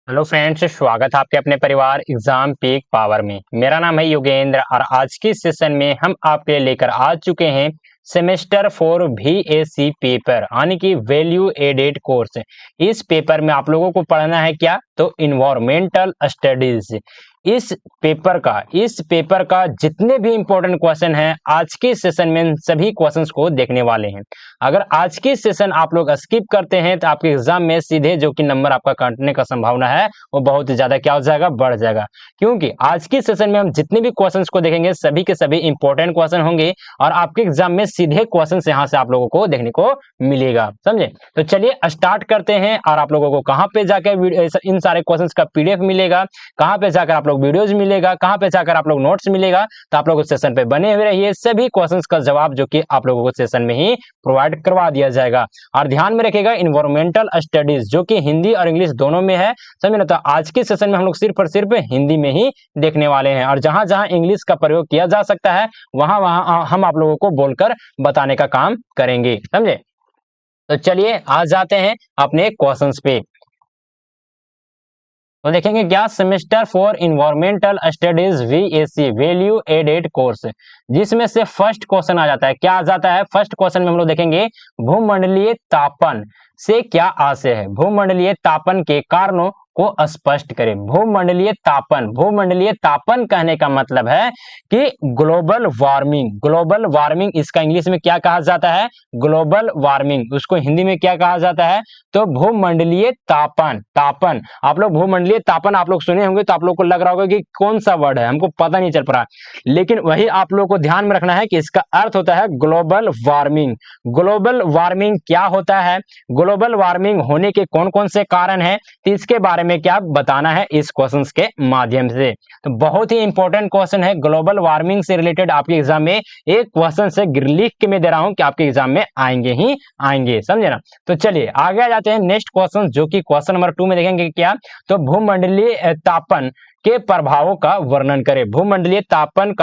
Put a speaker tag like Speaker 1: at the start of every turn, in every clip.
Speaker 1: Hello friends, स्वागत है आपके अपने परिवार एग्जाम पीक पावर में। मेरा नाम है योगेंद्र और आज की सेशन में हम आपके लिए लेकर आ चुके हैं सेमेस्टर 4 VAC पेपर यानी कि वैल्यू एडेड कोर्स। इस पेपर में आप लोगों को पढ़ना है क्या? तो इन्वायरमेंटल स्टडीज। इस पेपर का जितने भी इंपॉर्टेंट क्वेश्चन हैं आज के सेशन में सभी क्वेश्चंस को देखने वाले हैं। अगर आज के सेशन आप लोग स्किप करते हैं तो आपके एग्जाम में सीधे जो कि नंबर आपका काटने का संभावना है वो बहुत ज्यादा क्या हो जाएगा, बढ़ जाएगा। क्योंकि आज की सेशन में हम जितने भी क्वेश्चंस को देखेंगे सभी के सभी इंपॉर्टेंट क्वेश्चन होंगे और आपके एग्जाम में सीधे क्वेश्चन यहाँ से आप लोगों को देखने को मिलेगा। समझे? तो चलिए स्टार्ट करते हैं। और आप लोगों को कहाँ पे जाकर इन सारे क्वेश्चंस का PDF मिलेगा, कहाँ पे जाकर आप लोग वीडियोज मिलेगा, कहाँ पे जाकर आप लोग नोट्स मिलेगा, तो आप लोग उस सेशन पे बने हुए रहिए। सभी क्वेश्चंस का जवाब जो कि आप लोगों को सेशन में ही प्रोवाइड करवा दिया जाएगा। और ध्यान में रखिएगा इन्वायरमेंटल स्टडीज जो कि हिंदी और इंग्लिश दोनों में है। समझे ना? तो आज के सेशन में हम लोग सिर्फ और सिर्फ हिंदी में ही देखने वाले हैं और जहां जहां इंग्लिश का प्रयोग किया जा सकता है वहां वहां हम आप लोगों को बोलकर बताने का काम करेंगे। समझे? तो चलिए आज जाते हैं अपने क्वेश्चंस पे। तो देखेंगे क्या, semester 4 environmental studies VAC value added course, जिसमें से फर्स्ट क्वेश्चन आ जाता है। क्या आ जाता है? फर्स्ट क्वेश्चन में हम लोग देखेंगे भूमंडलीय तापन से क्या आशय है। भूमंडलीय तापन के कारणों को स्पष्ट करें। भूमंडलीय तापन कहने का मतलब है कि ग्लोबल वार्मिंग। ग्लोबल वार्मिंग इसका इंग्लिश में क्या कहा जाता है? Global warming. उसको हिंदी में क्या कहा जाता है? तो भूमंडलीय तापन। आप लोग भूमंडलीय तापन आप लोग सुने होंगे तो आप लोग को लग रहा होगा कि कौन सा वर्ड है, हमको पता नहीं चल पा रहा, लेकिन वही आप लोग को ध्यान में रखना है कि इसका अर्थ होता है ग्लोबल वार्मिंग। ग्लोबल वार्मिंग क्या होता है, ग्लोबल वार्मिंग होने के कौन कौन से कारण हैं, तो इसके बारे में क्या बताना है इस क्वेश्चन के माध्यम से। तो बहुत ही इंपॉर्टेंट क्वेश्चन है, ग्लोबल वार्मिंग से रिलेटेड आपके एग्जाम में एक क्वेश्चन से लिख के मैं दे रहा हूं कि आपके एग्जाम में आएंगे ही आएंगे। समझे ना? तो चलिए आगे आ जाते हैं नेक्स्ट क्वेश्चन जो कि क्वेश्चन नंबर 2 में देखेंगे क्या, तो भूमंडलीय तापन के प्रभावों का वर्णन करें। भूमंडलीय तापन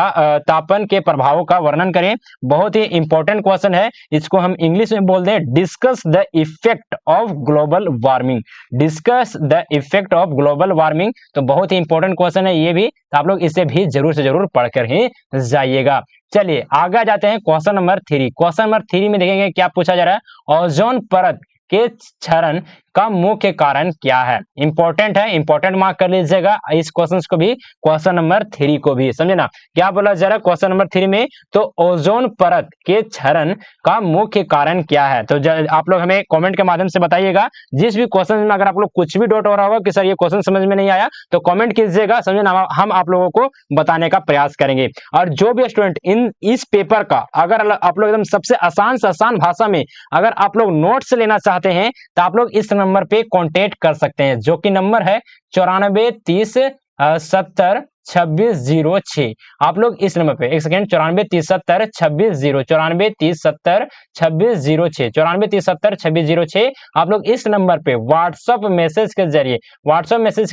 Speaker 1: के प्रभावों का वर्णन करें। बहुत ही इंपॉर्टेंट क्वेश्चन है। इसको हम इंग्लिश में बोलते हैं discuss the effect of global warming. Discuss the effect of global warming, तो बहुत ही इंपॉर्टेंट क्वेश्चन है ये भी, तो आप लोग इसे भी जरूर से जरूर पढ़कर ही जाइएगा। चलिए आगे जाते हैं क्वेश्चन नंबर 3। क्वेश्चन नंबर 3 में देखेंगे क्या पूछा जा रहा है, ओजोन परत के क्षरण का मुख्य कारण क्या है। इंपॉर्टेंट है, इंपॉर्टेंट मार्क कर लीजिएगा इस क्वेश्चन को भी, क्वेश्चन नंबर 3 को भी। समझे ना? क्या बोला जा रहा है क्वेश्चन नंबर 3 में, तो ओजोन परत के क्षरण का मुख्य कारण क्या है। तो आप लोग हमें कमेंट के माध्यम से बताइएगा। जिस भी क्वेश्चन में अगर आप लोग कुछ भी डाउट हो रहा होगा कि सर ये क्वेश्चन समझ में नहीं आया, तो कमेंट कीजिएगा। समझे ना? हम आप लोगों को बताने का प्रयास करेंगे। और जो भी स्टूडेंट इस पेपर का अगर आप लोग एकदम सबसे आसान से आसान भाषा में अगर आप लोग नोट्स लेना चाहते हैं तो आप लोग इस नंबर पे कांटेक्ट कर सकते हैं, जो कि नंबर है 9430702606। आप लोग इस नंबर पे, एक सेकेंड, 9430702606, 9430702606। आप लोग इस नंबर पे व्हाट्सएप मैसेज के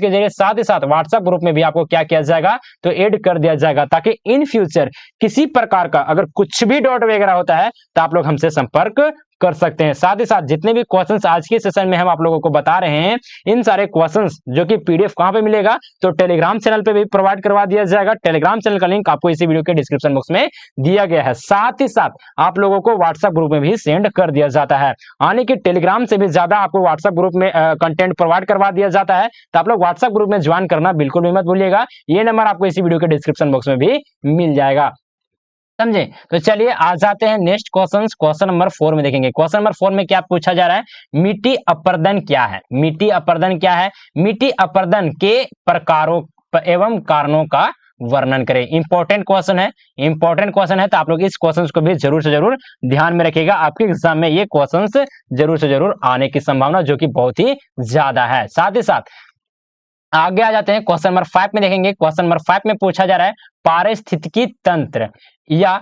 Speaker 1: जरिए साथ ही साथ व्हाट्सएप ग्रुप में भी आपको क्या किया जाएगा, तो ऐड कर दिया जाएगा, ताकि इन फ्यूचर किसी प्रकार का अगर कुछ भी डाउट वगैरह होता है तो आप लोग हमसे संपर्क कर सकते हैं। साथ ही साथ जितने भी क्वेश्चंस आज के सेशन में हम आप लोगों को बता रहे हैं, इन सारे क्वेश्चंस जो कि PDF कहां पे मिलेगा, तो टेलीग्राम चैनल पे भी प्रोवाइड करवा दिया जाएगा। टेलीग्राम चैनल का लिंक आपको इसी वीडियो के डिस्क्रिप्शन बॉक्स में दिया गया है। साथ ही साथ आप लोगों को व्हाट्सएप ग्रुप में भी सेंड कर दिया जाता है, यानी कि टेलीग्राम से भी ज्यादा आपको व्हाट्सएप ग्रुप में कंटेंट प्रोवाइड करवा दिया जाता है। तो आप लोग व्हाट्सएप ग्रुप में ज्वाइन करना बिल्कुल भी मत भूलिएगा। ये नंबर आपको इसी वीडियो के डिस्क्रिप्शन बॉक्स में भी मिल जाएगा। समझे? तो चलिए आ जाते हैं नेक्स्ट क्वेश्चन। क्वेश्चन नंबर 4 में देखेंगे। क्वेश्चन नंबर 4 में क्या पूछा जा रहा है, मिट्टी अपरदन क्या है। मिट्टी अपरदन क्या है? मिट्टी अपरदन के प्रकारों एवं कारणों का वर्णन करें। इंपॉर्टेंट क्वेश्चन है, तो आप लोग इस क्वेश्चन को भी जरूर से जरूर ध्यान में रखिएगा। आपके एग्जाम में ये क्वेश्चन जरूर से जरूर आने की संभावना जो कि बहुत ही ज्यादा है। साथ ही साथ आगे आ जाते हैं क्वेश्चन नंबर 5 में देखेंगे। क्वेश्चन नंबर 5 में पूछा जा रहा है पारिस्थितिकी तंत्र या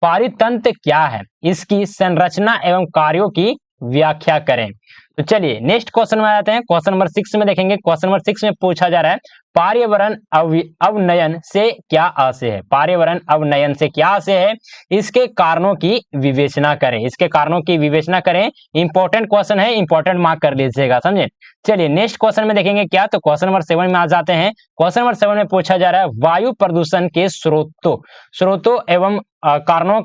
Speaker 1: पारितंत्र क्या है, इसकी संरचना एवं कार्यों की व्याख्या करें। तो चलिए नेक्स्ट क्वेश्चन में आ जाते हैं। क्वेश्चन नंबर 6 में देखेंगे। क्वेश्चन नंबर 6 में पूछा जा रहा है पर्यावरण अवनयन से क्या आशय है। पर्यावरण अवनयन से क्या आशय है, इसके कारणों की विवेचना करें। इसके कारणों की विवेचना करें। इंपॉर्टेंट क्वेश्चन है, इंपॉर्टेंट मार्क कर लीजिएगा, समझे। चलिए नेक्स्ट क्वेश्चन में देखेंगे क्या, तो क्वेश्चन नंबर 7 में आ जाते हैं। क्वेश्चन नंबर 7 में पूछा जा रहा है वायु प्रदूषण के स्रोतों एवं कारणों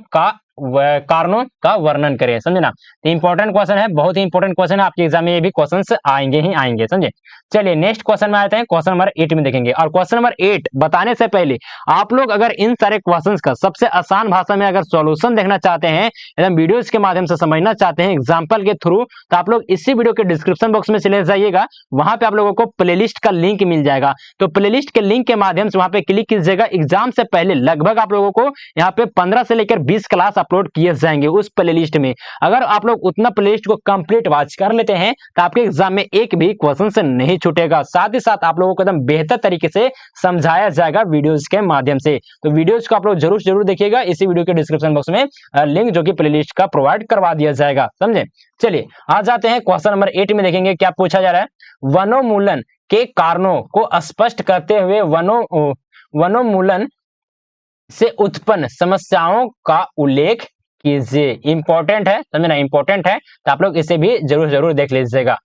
Speaker 1: का वर्णन करें, समझे ना। तो इंपॉर्टेंट क्वेश्चन है, बहुत ही इंपॉर्टेंट क्वेश्चन है, आपके एग्जाम में ये भी क्वेश्चंस आएंगे ही आएंगे, समझे। चलिए नेक्स्ट क्वेश्चन में आते हैं। क्वेश्चन नंबर 8 में देखेंगे। और क्वेश्चन नंबर 8 बताने से पहले आप लोग अगर इन सारे क्वेश्चंस का सबसे आसान भाषा में अगर सॉल्यूशन देखना चाहते हैं, एकदम वीडियोस के माध्यम से समझना चाहते हैं एग्जाम्पल के थ्रू, तो आप लोग इसी वीडियो के डिस्क्रिप्शन बॉक्स में चले जाइएगा। वहां पे आप लोगों को प्लेलिस्ट का लिंक मिल जाएगा। तो प्लेलिस्ट के लिंक के माध्यम से वहां पे क्लिक कीजिएगा। एग्जाम से पहले लगभग आप लोगों को यहाँ पे 15 से लेकर 20 क्लास अपलोड किए जाएंगे उस प्लेलिस्ट में। अगर आप लोग उतना प्लेलिस्ट को कंप्लीट वॉच कर लेते हैं तो आपके एग्जाम में एक भी क्वेश्चन से नहीं छूटेगा। साथ ही साथ आप लोगों को एकदम बेहतर तरीके से समझाया जाएगा वीडियोस के माध्यम से। तो वीडियोस को आप लोग जरूर देखिएगा। इसी वीडियो के डिस्क्रिप्शन बॉक्स में लिंक जो कि प्लेलिस्ट का प्रोवाइड करवा दिया जाएगा, समझे। चलिए आ जाते हैं क्वेश्चन नंबर 8 में देखेंगे क्या पूछा जा रहा है। वनोन्मूलन के कारणों को स्पष्ट करते हुए वनोन्मूलन से उत्पन्न समस्याओं का उल्लेख कीजिए। इंपॉर्टेंट है, समझे ना, इंपॉर्टेंट है, तो आप लोग इसे भी जरूर देख लीजिएगा।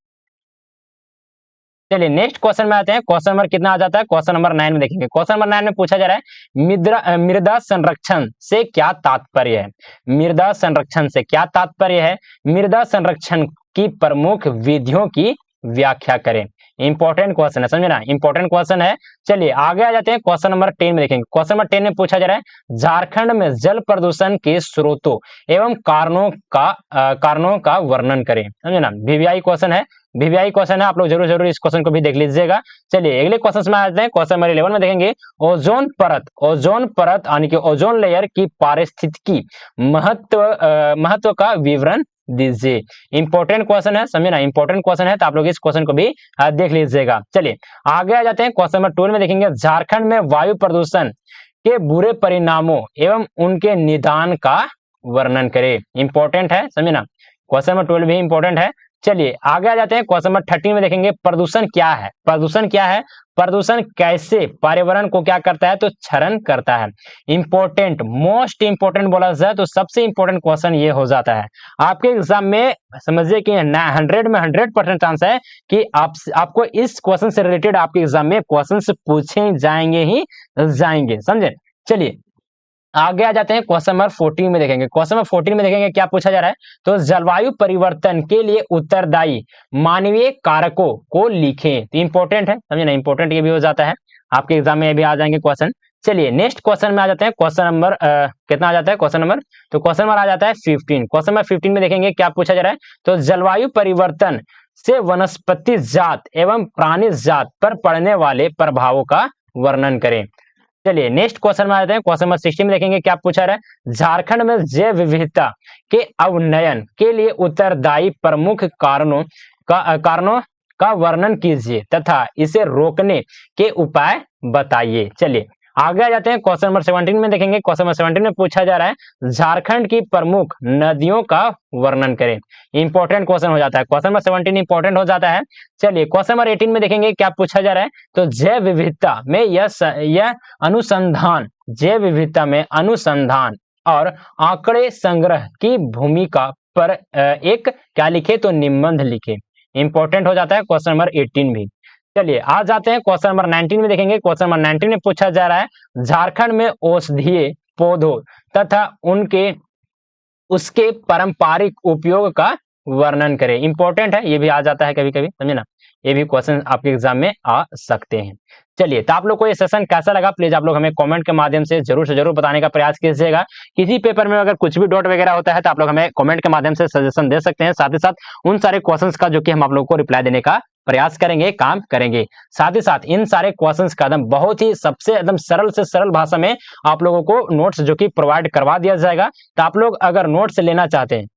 Speaker 1: चलिए नेक्स्ट क्वेश्चन में आते हैं। क्वेश्चन नंबर कितना आ जाता है, क्वेश्चन नंबर 9 में देखेंगे। क्वेश्चन नंबर 9 में पूछा जा रहा है मृदा संरक्षण से क्या तात्पर्य है। मृदा संरक्षण से क्या तात्पर्य है, मृदा संरक्षण की प्रमुख विधियों की व्याख्या करें। इंपॉर्टेंट क्वेश्चन है, समझे ना, इंपॉर्टेंट क्वेश्चन है। चलिए आगे आ जाते हैं। क्वेश्चन नंबर 10 में देखेंगे। क्वेश्चन नंबर 10 में पूछा जा रहा है झारखंड में जल प्रदूषण के स्रोतों एवं कारणों का वर्णन करें, समझे ना। वीवीआई क्वेश्चन है, वीवीआई क्वेश्चन है, आप लोग जरूर इस क्वेश्चन को भी देख लीजिएगा। चलिए अगले क्वेश्चन में आ जाते हैं। क्वेश्चन नंबर 11 में देखेंगे ओजोन परत यानी कि ओजोन लेयर की पारिस्थितिकी महत्व का विवरण दीजिए। इंपॉर्टेंट क्वेश्चन है, समझे ना, इंपॉर्टेंट क्वेश्चन है, तो आप लोग इस क्वेश्चन को भी देख लीजिएगा। चलिए आगे आ जाते हैं। क्वेश्चन नंबर 12 में देखेंगे झारखंड में वायु प्रदूषण के बुरे परिणामों एवं उनके निदान का वर्णन करें। इंपॉर्टेंट है, समझे ना, क्वेश्चन नंबर 12 भी इंपॉर्टेंट है। चलिए आगे आ जाते हैं। क्वेश्चन नंबर 13 में देखेंगे प्रदूषण क्या है। प्रदूषण क्या है, प्रदूषण कैसे पर्यावरण को क्या करता है, तो क्षरण करता है। इंपॉर्टेंट, मोस्ट इंपॉर्टेंट बोला जाए तो सबसे इंपॉर्टेंट क्वेश्चन ये हो जाता है आपके एग्जाम में। समझिए कि 100 में 100% चांस है कि आपको इस क्वेश्चन से रिलेटेड आपके एग्जाम में क्वेश्चन पूछे जाएंगे, समझे। चलिए आगे आ जाते हैं। क्वेश्चन नंबर 14 में देखेंगे। क्वेश्चन नंबर 14 में देखेंगे क्या पूछा जा रहा है, तो जलवायु परिवर्तन के लिए उत्तरदायी मानवीय कारकों को लिखें। तो इंपॉर्टेंट है, समझे ना, इंपॉर्टेंट ये भी हो जाता है आपके एग्जाम में, ये भी आ जाएंगे क्वेश्चन। चलिए नेक्स्ट क्वेश्चन में आ जाते हैं। क्वेश्चन नंबर कितना आ जाता है, क्वेश्चन नंबर, तो क्वेश्चन नंबर आ जाता है 15। क्वेश्चन नंबर 15 में देखेंगे क्या पूछा जा रहा है, तो जलवायु परिवर्तन से वनस्पति जात एवं प्राणी जात पर पड़ने वाले प्रभावों का वर्णन करें। चलिए नेक्स्ट क्वेश्चन में आते हैं। क्वेश्चन नंबर 16 में देखेंगे क्या पूछा रहा है, झारखंड में जैव विविधता के अवनयन के लिए उत्तरदायी प्रमुख कारणों का वर्णन कीजिए तथा इसे रोकने के उपाय बताइए। चलिए आगे आ जाते हैं। क्वेश्चन नंबर 17 में देखेंगे। क्वेश्चन नंबर 17 में पूछा जा रहा है झारखंड की प्रमुख नदियों का वर्णन करें। इंपॉर्टेंट क्वेश्चन हो जाता है, क्वेश्चन नंबर 17 इंपॉर्टेंट हो जाता है। चलिए क्वेश्चन नंबर 18 में देखेंगे क्या पूछा जा रहा है, तो जैव विविधता में जैव विविधता में अनुसंधान और आंकड़े संग्रह की भूमिका पर एक क्या लिखे, तो निबंध लिखे। इंपॉर्टेंट हो जाता है क्वेश्चन नंबर 18 भी। चलिए आ जाते हैं क्वेश्चन नंबर 19 में देखेंगे। क्वेश्चन नंबर 19 में पूछा जा रहा है झारखंड में औषधीय पौधों तथा उसके पारंपरिक उपयोग का वर्णन करें। इंपॉर्टेंट है, ये भी आ जाता है कभी कभी, समझे ना, ये भी क्वेश्चन आपके एग्जाम में आ सकते हैं। चलिए तो आप लोग को ये सेशन कैसा लगा, प्लीज आप लोग हमें कमेंट के माध्यम से जरूर बताने का प्रयास कीजिएगा। किसी पेपर में अगर कुछ भी डॉट वगैरह होता है तो आप लोग हमें कमेंट के माध्यम से सजेशन दे सकते हैं। साथ ही साथ उन सारे क्वेश्चंस का जो कि हम आप लोग को रिप्लाई देने का प्रयास करेंगे, काम करेंगे। साथ ही साथ इन सारे क्वेश्चंस का एकदम बहुत ही सबसे एकदम सरल से सरल भाषा में आप लोगों को नोट्स जो कि प्रोवाइड करवा दिया जाएगा। तो आप लोग अगर नोट्स लेना चाहते हैं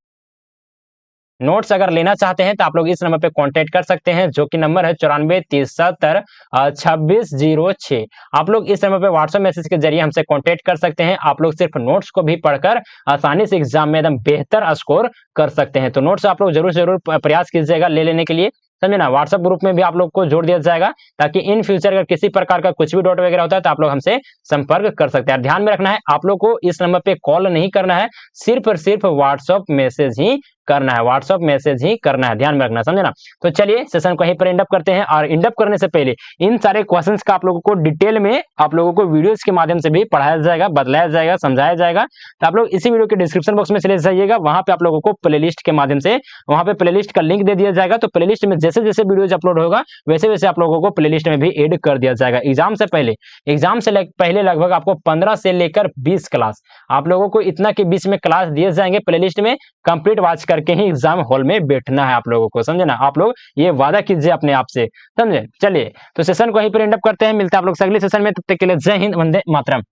Speaker 1: नोट्स अगर लेना चाहते हैं तो आप लोग इस नंबर पे कांटेक्ट कर सकते हैं, जो कि नंबर है 94 370 2606। आप लोग इस नंबर पे व्हाट्सएप मैसेज के जरिए हमसे कांटेक्ट कर सकते हैं। आप लोग सिर्फ नोट्स को भी पढ़कर आसानी से एग्जाम में एकदम बेहतर स्कोर कर सकते हैं। तो नोट्स आप लोग जरूर प्रयास कीजिएगा ले लेने के लिए, समझे ना। व्हाट्सएप ग्रुप में भी आप लोग को जोड़ दिया जाएगा, ताकि इन फ्यूचर अगर किसी प्रकार का कुछ भी डाउट वगैरह होता है तो आप लोग हमसे संपर्क कर सकते हैं। ध्यान में रखना है, आप लोग को इस नंबर पे कॉल नहीं करना है, सिर्फ और सिर्फ व्हाट्सएप मैसेज ही करना है, व्हाट्सएप मैसेज ही करना है, ध्यान में रखना, समझे ना। तो चलिए सेशन को यहीं पर एंड अप करते हैं, और एंड अप करने से पहले इन सारे क्वेश्चंस का आप लोगों को डिटेल में आप लोगों को वीडियोस के माध्यम से भी पढ़ाया जाएगा, बतलाया जाएगा, समझाया जाएगा। तो आप लोग इसी वीडियो के डिस्क्रिप्शन बॉक्स में चले जाइएगा, वहां पे आप लोगों को प्लेलिस्ट के माध्यम से वहां पे प्लेलिस्ट का लिंक दे दिया जाएगा। तो प्लेलिस्ट में जैसे जैसे वीडियोज अपलोड होगा वैसे वैसे आप लोगों को प्लेलिस्ट में भी ऐड कर दिया जाएगा। एग्जाम से पहले लगभग आपको 15 से लेकर 20 क्लास आप लोगों को इतना के बीच में क्लास दिए जाएंगे प्लेलिस्ट में, कंप्लीट वॉच करके ही एग्जाम हॉल में बैठना है आप लोगों को, समझे ना। आप लोग ये वादा कीजिए अपने आप से, समझे। चलिए तो सेशन को यहीं पर एंड अप करते हैं, मिलते हैं आप लोग अगले सेशन में, तब तक के लिए जय हिंद, वंदे मातरम।